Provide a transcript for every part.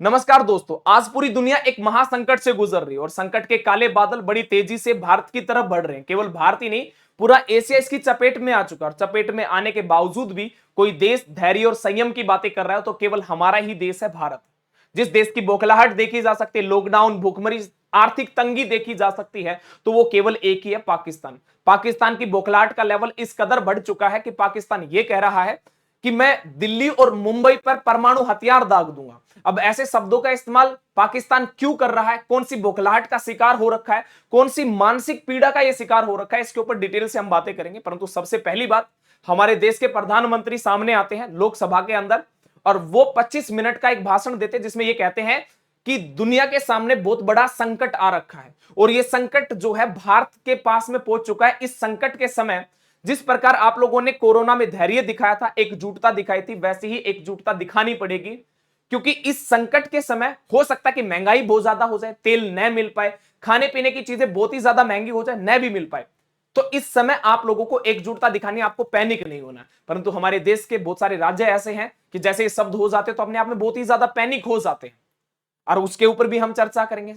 नमस्कार दोस्तों। आज पूरी दुनिया एक महासंकट से गुजर रही है और संकट के काले बादल बड़ी तेजी से भारत की तरफ बढ़ रहे हैं। केवल भारत ही नहीं, पूरा एशिया इसकी चपेट में आ चुका है और चपेट में आने के बावजूद भी कोई देश धैर्य और संयम की बातें कर रहा है तो केवल हमारा ही देश है, भारत। जिस देश की बौखलाहट देखी जा सकती है, लॉकडाउन, भूखमरी, आर्थिक तंगी देखी जा सकती है, तो वो केवल एक ही है, पाकिस्तान। पाकिस्तान की बौखलाहट का लेवल इस कदर बढ़ चुका है कि पाकिस्तान ये कह रहा है कि मैं दिल्ली और मुंबई पर परमाणु हथियार दाग दूंगा। अब ऐसे शब्दों का इस्तेमाल पाकिस्तान क्यों कर रहा है, कौन सी बौखलाहट का शिकार हो रखा है, कौन सी मानसिक पीड़ा का यह शिकार हो रखा है, इसके ऊपर डिटेल से हम बातें करेंगे। परंतु सबसे पहली बात, हमारे देश के प्रधानमंत्री सामने आते हैं लोकसभा के अंदर और वो 25 मिनट का एक भाषण देते हैं जिसमें ये कहते हैं कि दुनिया के सामने बहुत बड़ा संकट आ रखा है और ये संकट जो है भारत के पास में पहुंच चुका है। इस संकट के समय जिस प्रकार आप लोगों ने कोरोना में धैर्य दिखाया था, एकजुटता दिखाई थी, वैसे ही एकजुटता दिखानी पड़ेगी, क्योंकि इस संकट के समय हो सकता है कि महंगाई बहुत ज्यादा हो जाए, तेल न मिल पाए, खाने पीने की चीजें बहुत ही ज्यादा महंगी हो जाए, न भी मिल पाए। तो इस समय आप लोगों को एकजुटता दिखानी, आपको पैनिक नहीं होना। परंतु हमारे देश के बहुत सारे राज्य ऐसे हैं कि जैसे ये शब्द हो जाते तो अपने आप में बहुत ही ज्यादा पैनिक हो जाते हैं और उसके ऊपर भी हम चर्चा करेंगे।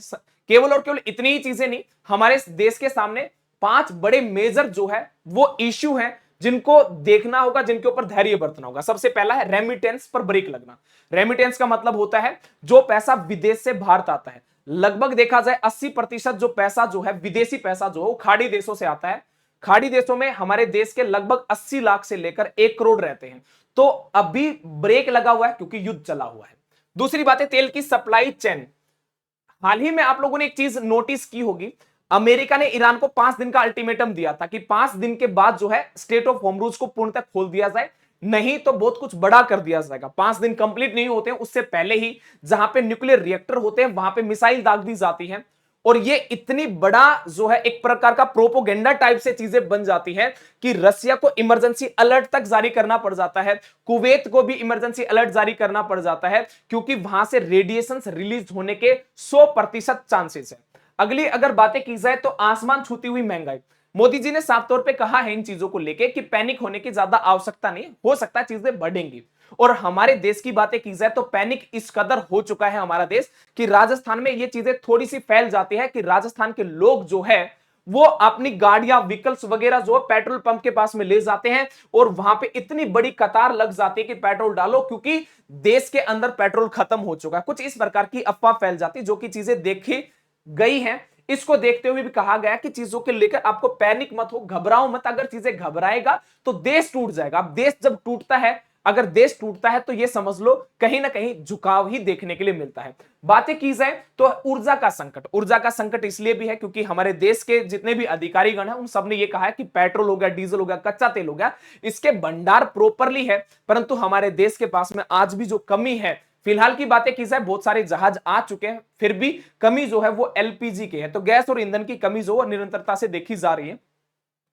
केवल और केवल इतनी ही चीजें नहीं, हमारे देश के सामने 5 बड़े मेजर जो है वो इश्यू हैं जिनको देखना होगा, जिनके ऊपर धैर्य बरतना होगा। सबसे पहला है रेमिटेंस पर ब्रेक लगना। रेमिटेंस का मतलब होता है जो पैसा विदेश से भारत आता है। लगभग देखा जाए 80% जो पैसा जो है, विदेशी पैसा जो है, वो खाड़ी देशों से आता है। खाड़ी देशों में हमारे देश के लगभग 80 लाख से लेकर 1 करोड़ रहते हैं। तो अभी ब्रेक लगा हुआ है क्योंकि युद्ध चला हुआ है। दूसरी बात है तेल की सप्लाई चेन। हाल ही में आप लोगों ने एक चीज नोटिस की होगी, अमेरिका ने ईरान को 5 दिन का अल्टीमेटम दिया था कि 5 दिन के बाद जो है स्टेट ऑफ होमरूज को पूर्णतः खोल दिया जाए, नहीं तो बहुत कुछ बड़ा कर दिया जाएगा। 5 दिन कंप्लीट नहीं होते हैं उससे पहले ही जहां पे न्यूक्लियर रिएक्टर होते हैं वहां पे मिसाइल दाग दी जाती है और ये इतनी बड़ा जो है एक प्रकार का प्रोपोगेंडा टाइप से चीजें बन जाती है कि रसिया को इमरजेंसी अलर्ट तक जारी करना पड़ जाता है, कुवैत को भी इमरजेंसी अलर्ट जारी करना पड़ जाता है, क्योंकि वहां से रेडिएशन रिलीज होने के 100% चांसेस है। अगली अगर बातें की जाए तो आसमान छूती हुई महंगाई। मोदी जी ने साफ तौर पे कहा है इन चीजों को लेके कि पैनिक होने की ज्यादा आवश्यकता नहीं, हो सकता है चीजें बढ़ेंगी। और हमारे देश की बातें की जाए तो पैनिक इस कदर हो चुका है हमारा देश कि राजस्थान में ये चीजें थोड़ी सी फैल जाती है कि राजस्थान के लोग जो है वो अपनी गाड़ियां, व्हीकल्स वगैरह जो पेट्रोल पंप के पास में ले जाते हैं और वहां पे इतनी बड़ी कतार लग जाती है कि पेट्रोल डालो, क्योंकि देश के अंदर पेट्रोल खत्म हो चुका है। कुछ इस प्रकार की अफवाह फैल जाती है जो कि चीजें देखी गई हैं। इसको देखते हुए भी कहा गया कि चीजों के लेकर आपको पैनिक मत हो, घबराओ मत। अगर चीजें घबराएगा तो देश टूट जाएगा। अब देश जब टूटता है, अगर देश टूटता है तो यह समझ लो कहीं ना कहीं झुकाव ही देखने के लिए मिलता है। बातें की जाए तो ऊर्जा का संकट। ऊर्जा का संकट इसलिए भी है क्योंकि हमारे देश के जितने भी अधिकारीगण हैं उन सब ने यह कहा है कि पेट्रोल हो गया, डीजल हो गया, कच्चा तेल हो गया, इसके भंडार प्रॉपरली है, परंतु हमारे देश के पास में आज भी जो कमी है, फिलहाल की बातें की जाए बहुत सारे जहाज आ चुके हैं, फिर भी कमी जो है वो एलपीजी की है। तो गैस और ईंधन की कमी जो है निरंतरता से देखी जा रही है।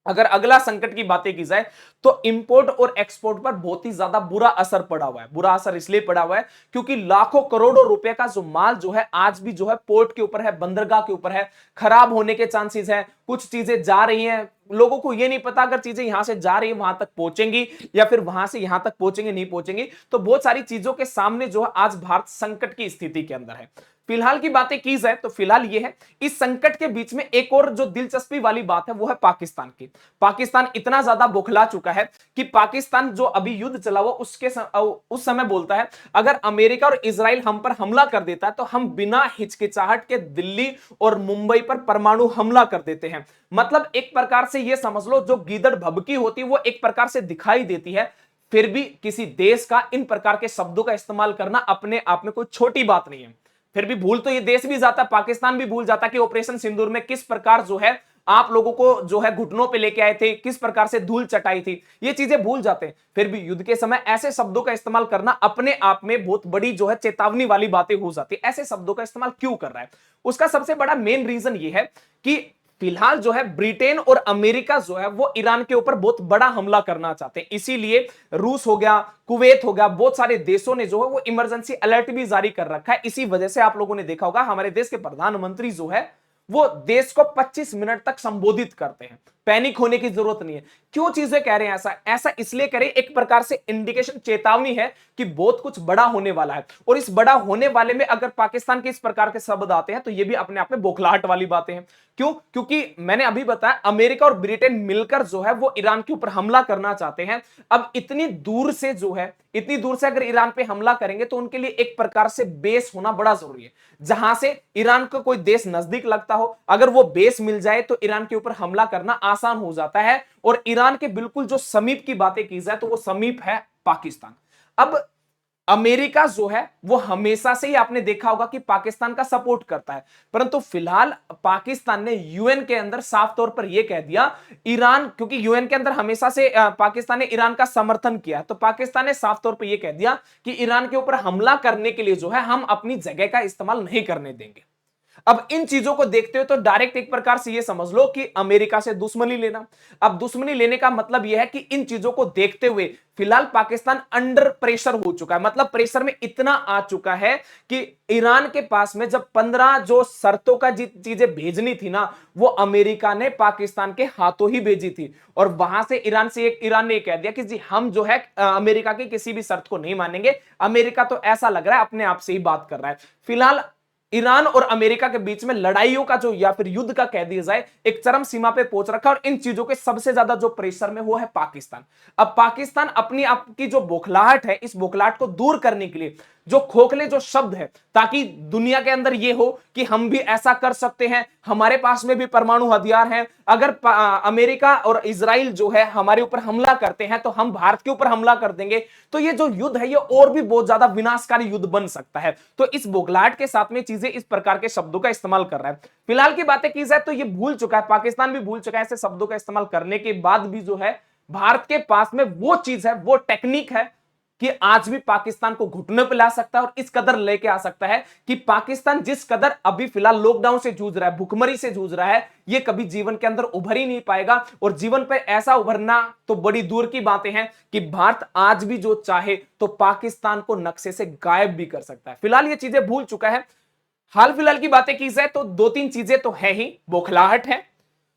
अगर अगला संकट की बातें की जाए तो इंपोर्ट और एक्सपोर्ट पर बहुत ही ज्यादा बुरा असर पड़ा हुआ है। बुरा असर इसलिए पड़ा हुआ है क्योंकि लाखों करोड़ों रुपए का जो माल जो है आज भी जो है पोर्ट के ऊपर है, बंदरगाह के ऊपर है, खराब होने के चांसेस हैं। कुछ चीजें जा रही हैं, लोगों को यह नहीं पता अगर चीजें यहां से जा रही है वहां तक पहुंचेंगी या फिर वहां से यहां तक पहुंचेंगे, नहीं पहुंचेंगी। तो बहुत सारी चीजों के सामने जो है आज भारत संकट की स्थिति के अंदर है। फिलहाल की बातें की जाए तो फिलहाल यह है, इस संकट के बीच में एक और जो दिलचस्पी वाली बात है वो है पाकिस्तान की। पाकिस्तान इतना ज्यादा बौखला चुका है कि पाकिस्तान जो अभी युद्ध चला हुआ उस समय बोलता है अगर अमेरिका और इजराइल हम पर हमला कर देता है तो हम बिना हिचकिचाहट के दिल्ली और मुंबई पर परमाणु हमला कर देते हैं। मतलब एक प्रकार से यह समझ लो जो गीदड़ भभकी होती है वो एक प्रकार से दिखाई देती है। फिर भी किसी देश का इन प्रकार के शब्दों का इस्तेमाल करना अपने आप में कोई छोटी बात नहीं है। फिर भी भूल तो ये देश भी जाता, पाकिस्तान भी भूल जाता कि ऑपरेशन सिंदूर में किस प्रकार जो है आप लोगों को जो है घुटनों पे लेके आए थे, किस प्रकार से धूल चटाई थी, ये चीजें भूल जाते हैं। फिर भी युद्ध के समय ऐसे शब्दों का इस्तेमाल करना अपने आप में बहुत बड़ी जो है चेतावनी वाली बातें हो जाती है। ऐसे शब्दों का इस्तेमाल क्यों कर रहा है, उसका सबसे बड़ा मेन रीजन ये है कि फिलहाल जो है ब्रिटेन और अमेरिका जो है वो ईरान के ऊपर बहुत बड़ा हमला करना चाहते हैं। इसीलिए रूस हो गया, कुवैत हो गया, बहुत सारे देशों ने जो है वो इमरजेंसी अलर्ट भी जारी कर रखा है। इसी वजह से आप लोगों ने देखा होगा हमारे देश के प्रधानमंत्री जो है वो देश को 25 मिनट तक संबोधित करते हैं। पैनिक होने की जरूरत नहीं है। क्यों चीजें कह रहे हैं ऐसा? ऐसा इसलिए करें, एक प्रकार से इंडिकेशन, चेतावनी है कि बहुत कुछ बड़ा होने वाला है। और इस बड़ा होने वाले में अगर पाकिस्तान के इस प्रकार के शब्द आते हैं तो ये भी अपने आप में बौखलाहट वाली बातें हैं। क्यों? क्योंकि मैंने अभी बताया अमेरिका और ब्रिटेन मिलकर जो है वो ईरान के ऊपर हमला करना चाहते हैं। अब इतनी दूर से जो है, इतनी दूर से अगर ईरान पे हमला करेंगे तो उनके लिए एक प्रकार से बेस होना बड़ा जरूरी है, जहां से ईरान को कोई देश नजदीक लगता हो, अगर वो बेस मिल जाए तो ईरान के ऊपर हमला करना आसान हो जाता है। और ईरान के बिल्कुल जो समीप की बातें की जाए तो वो समीप है पाकिस्तान। अब अमेरिका जो है वो हमेशा से ही आपने देखा होगा कि पाकिस्तान का सपोर्ट करता है, परंतु फिलहाल पाकिस्तान ने यूएन के अंदर साफ तौर पर यह कह दिया, ईरान, क्योंकि यूएन के अंदर हमेशा से पाकिस्तान ने ईरान का समर्थन किया, तो पाकिस्तान ने साफ तौर पर यह कह दिया कि ईरान के ऊपर हमला करने के लिए जो है हम अपनी जगह का इस्तेमाल नहीं करने देंगे। अब इन चीजों को देखते हुए तो डायरेक्ट एक प्रकार से ये समझ लो कि अमेरिका से दुश्मनी लेना। अब दुश्मनी लेने का मतलब यह है कि इन चीजों को देखते हुए फिलहाल पाकिस्तान अंडर प्रेशर हो चुका है, मतलब प्रेशर में इतना आ चुका है कि ईरान के पास में जब 15 जो शर्तों का चीजें भेजनी थी ना, वो अमेरिका ने पाकिस्तान के हाथों ही भेजी थी। और वहां से ईरान ने कह दिया कि जी हम जो है अमेरिका की किसी भी शर्त को नहीं मानेंगे। अमेरिका तो ऐसा लग रहा है अपने आप से ही बात कर रहा है। फिलहाल ईरान और अमेरिका के बीच में लड़ाइयों का जो, या फिर युद्ध का कह दिया जाए, एक चरम सीमा पे पहुंच रखा है। और इन चीजों के सबसे ज्यादा जो प्रेशर में वो है पाकिस्तान। अब पाकिस्तान अपनी आपकी जो बौखलाहट है, इस बौखलाहट को दूर करने के लिए जो खोखले जो शब्द है, ताकि दुनिया के अंदर ये हो कि हम भी ऐसा कर सकते हैं, हमारे पास में भी परमाणु हथियार हैं, अगर अमेरिका और इजराइल जो है हमारे ऊपर हमला करते हैं तो हम भारत के ऊपर हमला कर देंगे, तो ये जो युद्ध है ये और भी बहुत ज्यादा विनाशकारी युद्ध बन सकता है। तो इस बौखलाहट के साथ में चीजें इस प्रकार के शब्दों का इस्तेमाल कर रहा है। फिलहाल की बातें की जाए तो ये भूल चुका है, पाकिस्तान भी भूल चुका है ऐसे शब्दों का इस्तेमाल करने के बाद भी जो है भारत के पास में वो चीज है, वो टेक्निक है कि आज भी पाकिस्तान को घुटने पे ला सकता है और इस कदर लेके आ सकता है कि पाकिस्तान जिस कदर अभी फिलहाल लॉकडाउन से जूझ रहा है, भुखमरी से जूझ रहा है, ये कभी जीवन के अंदर उभर ही नहीं पाएगा। और जीवन पे ऐसा उभरना तो बड़ी दूर की बातें हैं कि भारत आज भी जो चाहे तो पाकिस्तान को नक्शे से गायब भी कर सकता है। फिलहाल ये चीजें भूल चुका है। हाल फिलहाल की बातें की जाए तो 2-3 चीजें तो है ही, बौखलाहट है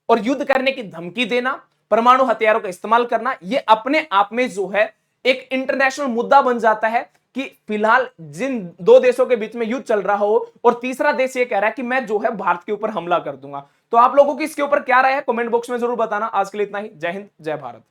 और युद्ध करने की धमकी देना, परमाणु हथियारों का इस्तेमाल करना, ये अपने आप में जो है एक इंटरनेशनल मुद्दा बन जाता है कि फिलहाल जिन दो देशों के बीच में युद्ध चल रहा हो और तीसरा देश ये कह रहा है कि मैं जो है भारत के ऊपर हमला कर दूंगा। तो आप लोगों की इसके ऊपर क्या राय है, कमेंट बॉक्स में जरूर बताना। आज के लिए इतना ही। जय हिंद, जय भारत।